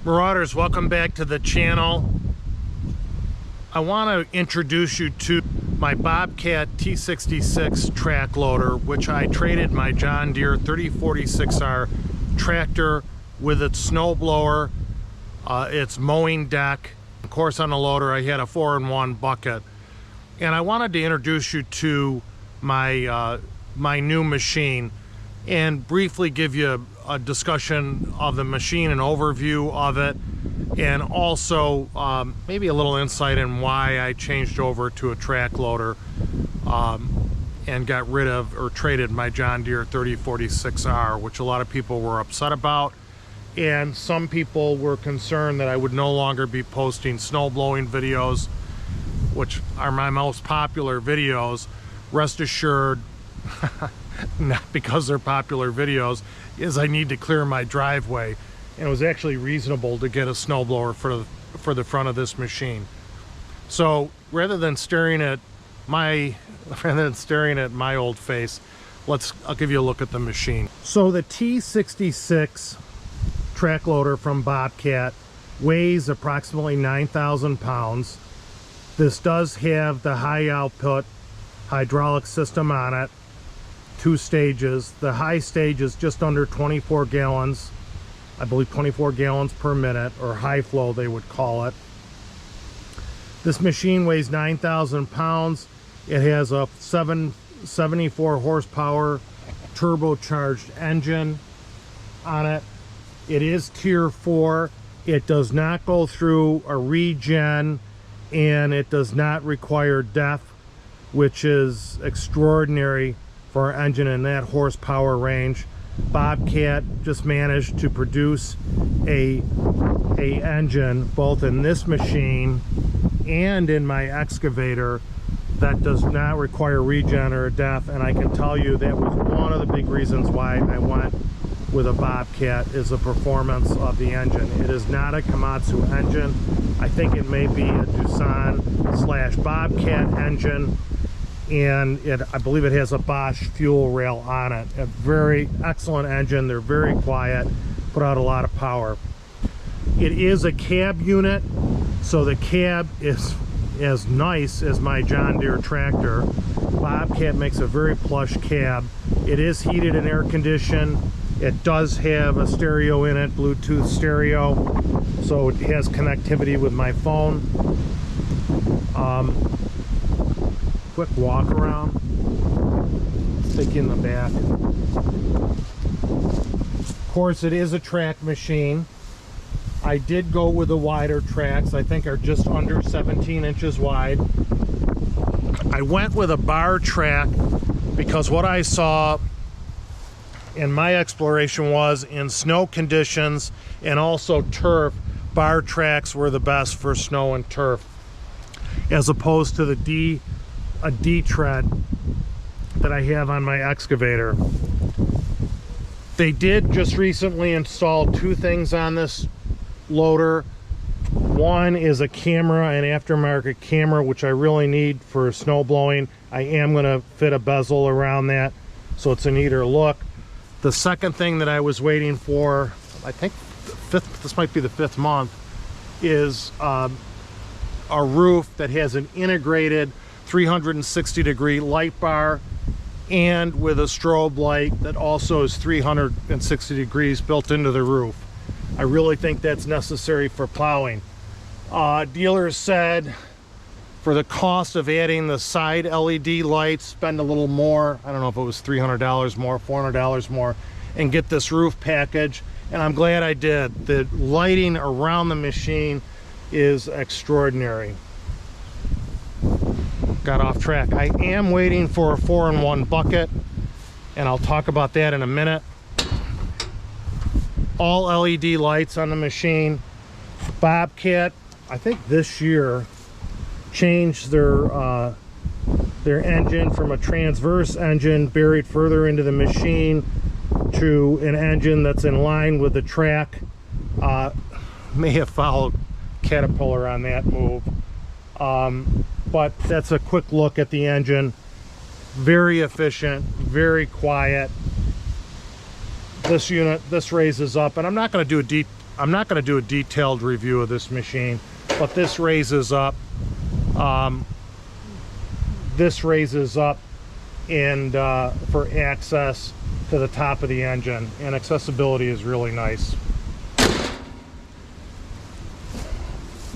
Marauders, welcome back to the channel. I want to introduce you to my Bobcat T66 track loader, which I traded my John Deere 3046R tractor with its snow blower, its mowing deck. Of course, on the loader I had a 4-in-1 bucket. And I wanted to introduce you to my my new machine and briefly give you a discussion of the machine, an overview of it, and also maybe a little insight in why I changed over to a track loader and got rid of or traded my John Deere 3046R, which a lot of people were upset about, and some people were concerned that I would no longer be posting snow blowing videos, which are my most popular videos. Rest assured, not because they're popular videos, is I need to clear my driveway, and it was actually reasonable to get a snowblower for the front of this machine. So rather than staring at my old face, I'll give you a look at the machine. So the T66 track loader from Bobcat weighs approximately 9,000 pounds. This does have the high output hydraulic system on it, 2 stages. The high stage is just under 24 gallons, I believe 24 gallons per minute, or high flow they would call it. This machine weighs 9,000 pounds. It has a 74 horsepower turbocharged engine on it. It is Tier 4. It does not go through a regen, and it does not require DEF, which is extraordinary for an engine in that horsepower range. Bobcat just managed to produce a engine both in this machine and in my excavator that does not require regen or DEF, and I can tell you that was one of the big reasons why I went with a Bobcat, is the performance of the engine. It is not a Komatsu engine. I think it may be a Doosan / Bobcat engine, and I believe it has a Bosch fuel rail on it. A very excellent engine. They're very quiet, put out a lot of power. It is a cab unit, so the cab is as nice as my John Deere tractor. Bobcat makes a very plush cab. It is heated and air conditioned. It does have a stereo in it, Bluetooth stereo, so it has connectivity with my phone. Quick walk around, stick in the back. Of course, it is a track machine. I did go with the wider tracks. I think are just under 17 inches wide. I went with a bar track because what I saw in my exploration was, in snow conditions and also turf, bar tracks were the best for snow and turf, as opposed to the a D tread that I have on my excavator. They did just recently install 2 things on this loader. One is a camera, an aftermarket camera, which I really need for snow blowing. I am going to fit a bezel around that so it's a neater look. The second thing that I was waiting for, I think this might be the 5th month, is a roof that has an integrated 360-degree light bar, and with a strobe light that also is 360 degrees built into the roof. I really think that's necessary for plowing. Dealers said for the cost of adding the side LED lights, spend a little more. I don't know if it was $300 more, $400 more, and get this roof package, and I'm glad I did. The lighting around the machine is extraordinary. Got off track. I am waiting for a 4-in-1 bucket, and I'll talk about that in a minute. All LED lights on the machine. Bobcat, I think this year, changed their engine from a transverse engine buried further into the machine to an engine that's in line with the track. May have followed Caterpillar on that move. But that's a quick look at the engine. Very efficient, very quiet. This unit, this raises up, and I'm not going to do a deep I'm not going to do a detailed review of this machine, but this raises up. This raises up and for access to the top of the engine, and accessibility is really nice.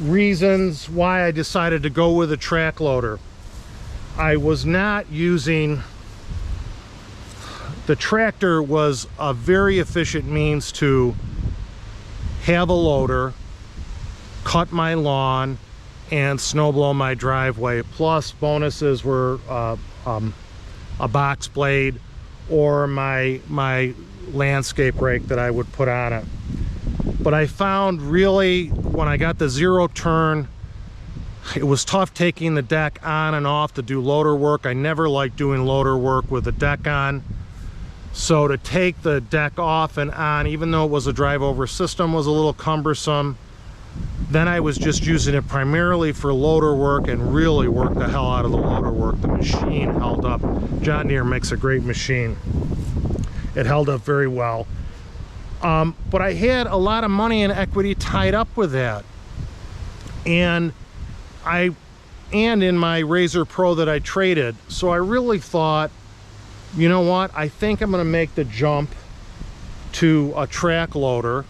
Reasons why I decided to go with a track loader. I was not using the tractor. Was a very efficient means to have a loader, cut my lawn, and snowblow my driveway. Plus bonuses were a box blade or my landscape rake that I would put on it. But I found really when I got the zero turn, it was tough taking the deck on and off to do loader work. I never liked doing loader work with the deck on. So to take the deck off and on, even though it was a drive over system, was a little cumbersome. Then I was just using it primarily for loader work and really worked the hell out of the loader work. The machine held up. John Deere makes a great machine. It held up very well. But I had a lot of money and equity tied up with that. And in my Razor Pro that I traded. So I really thought, you know what? I think I'm going to make the jump to a track loader.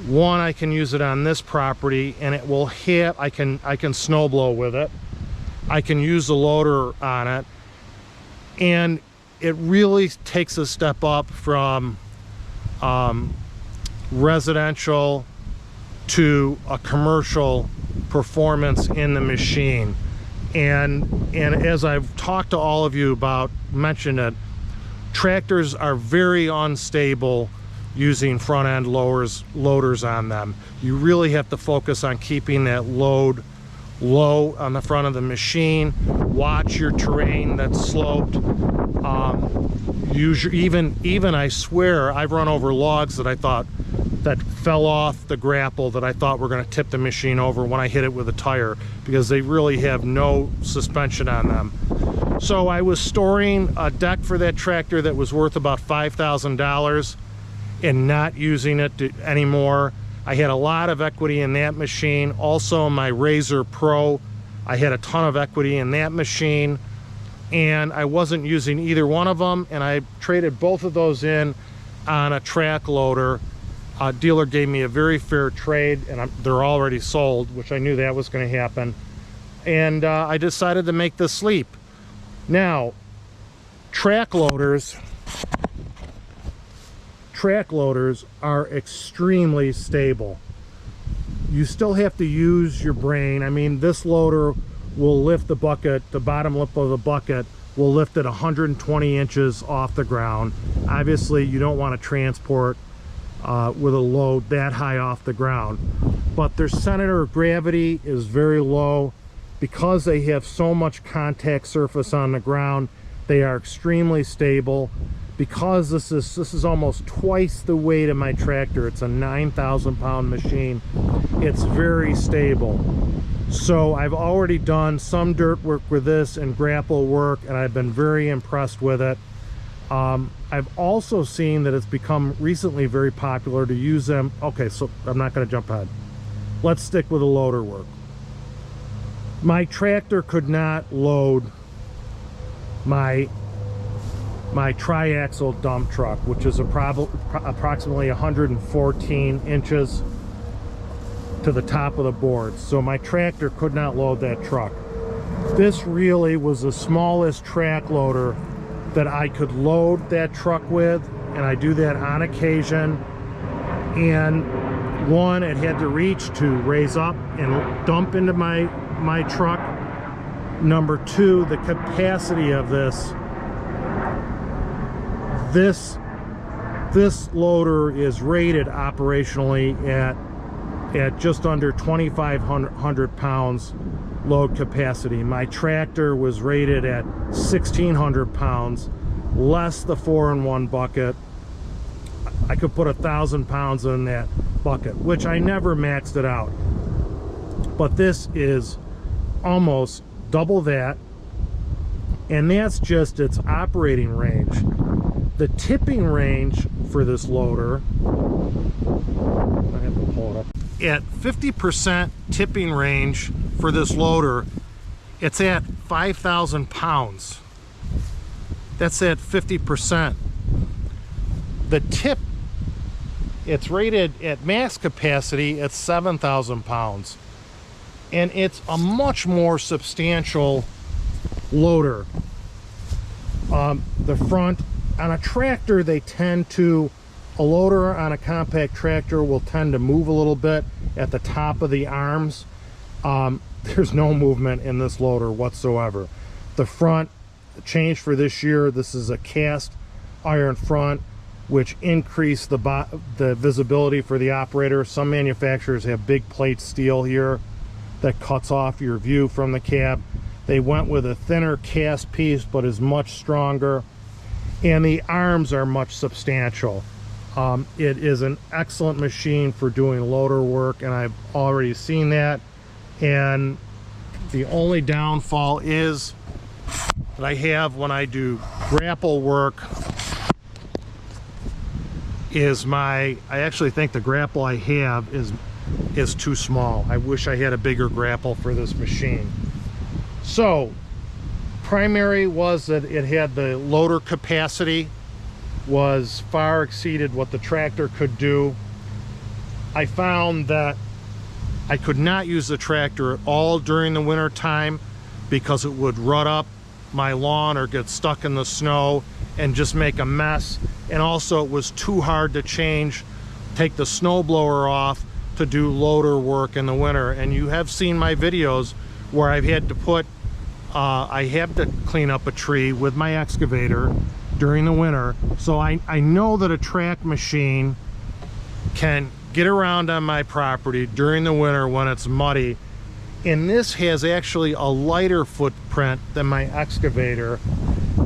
One, I can use it on this property and it will hit. I can snowblow with it. I can use the loader on it, and it really takes a step up from residential to a commercial performance in the machine. And as I've talked to all of you about, mentioned it, tractors are very unstable using front end loaders on them. You really have to focus on keeping that load low on the front of the machine. Watch your terrain that's sloped. Even I swear I've run over logs that I thought that fell off the grapple that I thought were going to tip the machine over when I hit it with a tire, because they really have no suspension on them. So I was storing a deck for that tractor that was worth about $5,000 and not using it anymore. I had a lot of equity in that machine. Also my Razor Pro, I had a ton of equity in that machine, and I wasn't using either one of them, and I traded both of those in on a track loader. A dealer gave me a very fair trade, and they're already sold, which I knew that was going to happen. And I decided to make this leap. Now, track loaders are extremely stable. You still have to use your brain. I mean, this loader will lift the bucket, the bottom lip of the bucket will lift it 120 inches off the ground. Obviously, you don't want to transport with a load that high off the ground. But their center of gravity is very low. Because they have so much contact surface on the ground, they are extremely stable. Because this is almost twice the weight of my tractor, it's a 9,000 pound machine, it's very stable. So I've already done some dirt work with this and grapple work, and I've been very impressed with it. I've also seen that it's become recently very popular to use them. Okay, so I'm not going to jump ahead. Let's stick with the loader work. My tractor could not load my triaxle dump truck, which is approximately 114 inches to the top of the board. So my tractor could not load that truck. This really was the smallest track loader that I could load that truck with, and I do that on occasion. And one, it had to reach to raise up and dump into my truck. Number two, the capacity of this loader is rated operationally at just under 2,500 pounds load capacity. My tractor was rated at 1,600 pounds, less the 4-in-1 bucket. I could put 1,000 pounds in that bucket, which I never maxed it out. But this is almost double that, and that's just its operating range. The tipping range for this loader, I have to pull it up. At 50% tipping range for this loader, it's at 5,000 pounds. That's at 50%. The tip, it's rated at max capacity at 7,000 pounds. And it's a much more substantial loader. The front, on a tractor, a loader on a compact tractor will tend to move a little bit at the top of the arms. There's no movement in this loader whatsoever. The front change for this year, this is a cast iron front, which increased the visibility for the operator. Some manufacturers have big plate steel here that cuts off your view from the cab. They went with a thinner cast piece, but is much stronger, and the arms are much substantial. It is an excellent machine for doing loader work, and I've already seen that. And the only downfall is that I have when I do grapple work is I actually think the grapple I have is too small. I wish I had a bigger grapple for this machine. So primary was that it had the loader capacity was far exceeded what the tractor could do. I found that I could not use the tractor at all during the winter time because it would rut up my lawn or get stuck in the snow and just make a mess. And also it was too hard to take the snow blower off to do loader work in the winter. And you have seen my videos where I've had to I have to clean up a tree with my excavator during the winter. So I know that a track machine can get around on my property during the winter when it's muddy. And this has actually a lighter footprint than my excavator,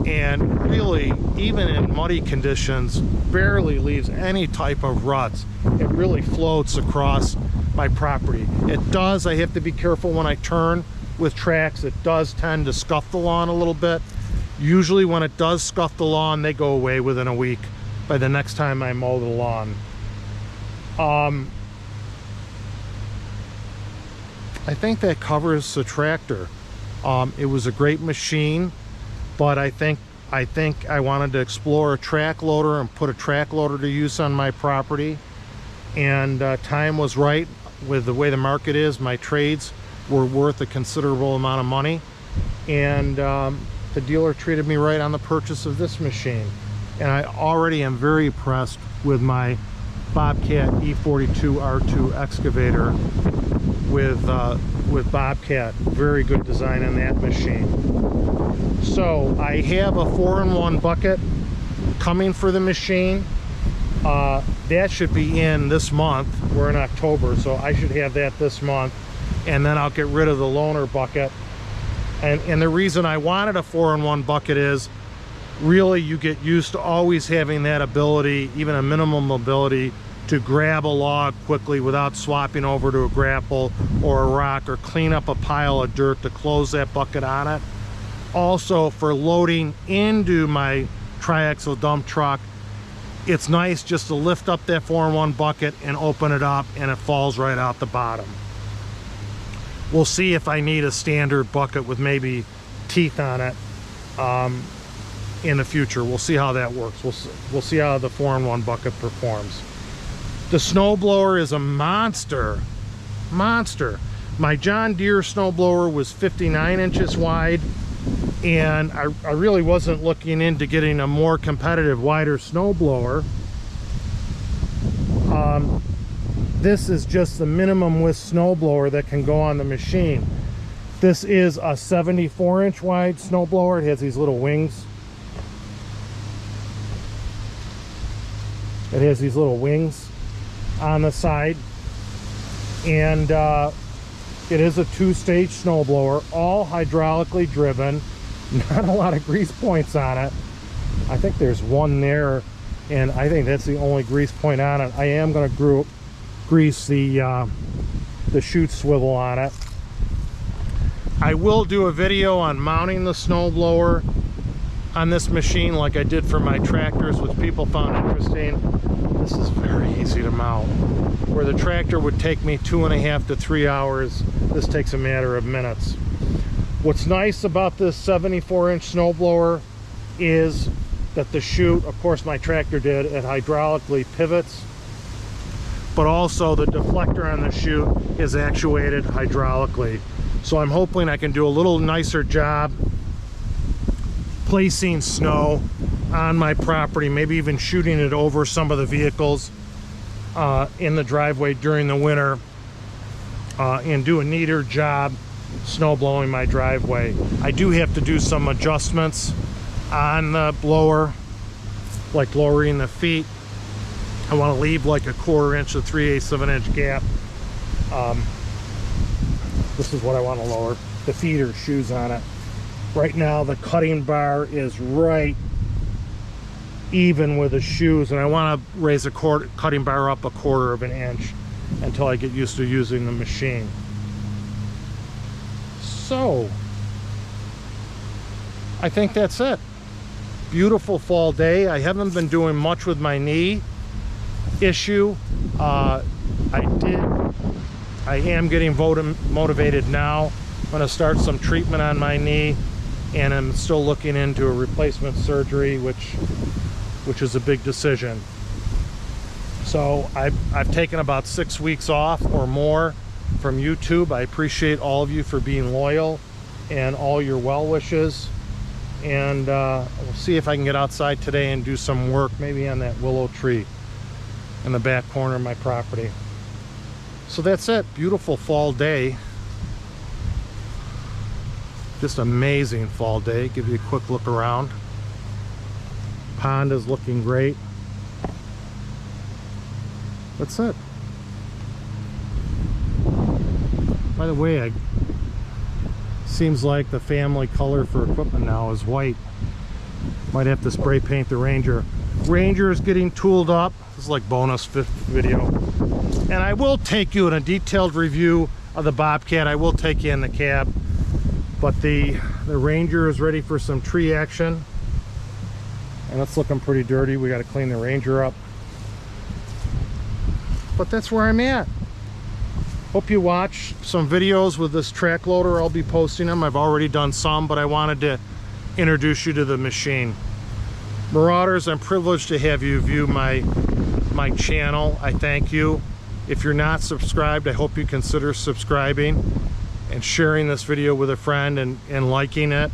and really, even in muddy conditions, barely leaves any type of ruts. It really floats across my property. It does, I have to be careful when I turn with tracks, it does tend to scuff the lawn a little bit. Usually when it does scuff the lawn, they go away within a week by the next time I mow the lawn. I think that covers the tractor. It was a great machine, but I think I wanted to explore a track loader and put a track loader to use on my property. And time was right. With the way the market is, my trades were worth a considerable amount of money. And the dealer treated me right on the purchase of this machine. And I already am very impressed with my Bobcat E42 R2 excavator with Bobcat. Very good design on that machine. So I have a 4-in-1 bucket coming for the machine. That should be in this month. We're in October, so I should have that this month, and then I'll get rid of the loaner bucket. And the reason I wanted a 4-in-1 bucket is really you get used to always having that ability, even a minimum ability, to grab a log quickly without swapping over to a grapple or a rock, or clean up a pile of dirt to close that bucket on it. Also, for loading into my triaxle dump truck, it's nice just to lift up that 4-in-1 bucket and open it up, and it falls right out the bottom. We'll see if I need a standard bucket with maybe teeth on it in the future. We'll see how that works. We'll see how the 4-in-1 bucket performs. The snowblower is a monster. My John Deere snowblower was 59 inches wide, and I really wasn't looking into getting a more competitive, wider snowblower. This is just the minimum width snowblower that can go on the machine. This is a 74-inch wide snowblower. It has these little wings. It has these little wings on the side, and it is a 2-stage snowblower, all hydraulically driven. Not a lot of grease points on it. I think there's one there, and I think that's the only grease point on it. I am going to grease the chute swivel on it. I will do a video on mounting the snowblower on this machine like I did for my tractors, which people found interesting. This is very easy to mount. Where the tractor would take me 2.5 to 3 hours, this takes a matter of minutes. What's nice about this 74-inch snowblower is that the chute, of course my tractor did, it hydraulically pivots, but also the deflector on the chute is actuated hydraulically. So I'm hoping I can do a little nicer job placing snow on my property, maybe even shooting it over some of the vehicles in the driveway during the winter, and do a neater job snow blowing my driveway. I do have to do some adjustments on the blower, like lowering the feet. I want to leave like a 1/4 inch to 3/8 of an inch gap. This is what I want to lower, the feet or shoes on it. Right now the cutting bar is right even with the shoes, and I want to raise the cutting bar up a 1/4 of an inch until I get used to using the machine. So I think that's it. Beautiful fall day. I haven't been doing much with my knee issue. I am getting motivated now. I'm going to start some treatment on my knee, and I'm still looking into a replacement surgery, which is a big decision. So I've taken about 6 weeks off or more from YouTube. I appreciate all of you for being loyal and all your well wishes. And we'll see if I can get outside today and do some work, maybe on that willow tree in the back corner of my property. So that's it. Beautiful fall day. Just amazing fall day. Give you a quick look around. Pond is looking great. That's it. By the way, seems like the family color for equipment now is white. Might have to spray paint the Ranger. Ranger is getting tooled up. This is like bonus video. And I will take you in a detailed review of the Bobcat. I will take you in the cab. But the Ranger is ready for some tree action. And it's looking pretty dirty. We got to clean the Ranger up. But that's where I'm at. Hope you watch some videos with this track loader. I'll be posting them. I've already done some, but I wanted to introduce you to the machine. Marauders, I'm privileged to have you view my channel. I thank you. If you're not subscribed, I hope you consider subscribing and sharing this video with a friend and liking it.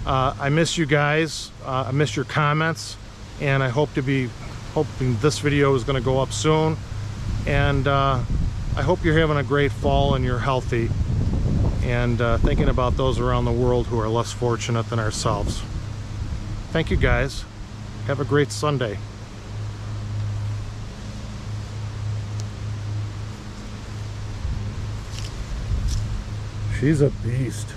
I miss you guys. I miss your comments, and I hope to be hoping this video is going to go up soon. And I hope you're having a great fall and you're healthy, and thinking about those around the world who are less fortunate than ourselves. Thank you guys. Have a great Sunday. She's a beast.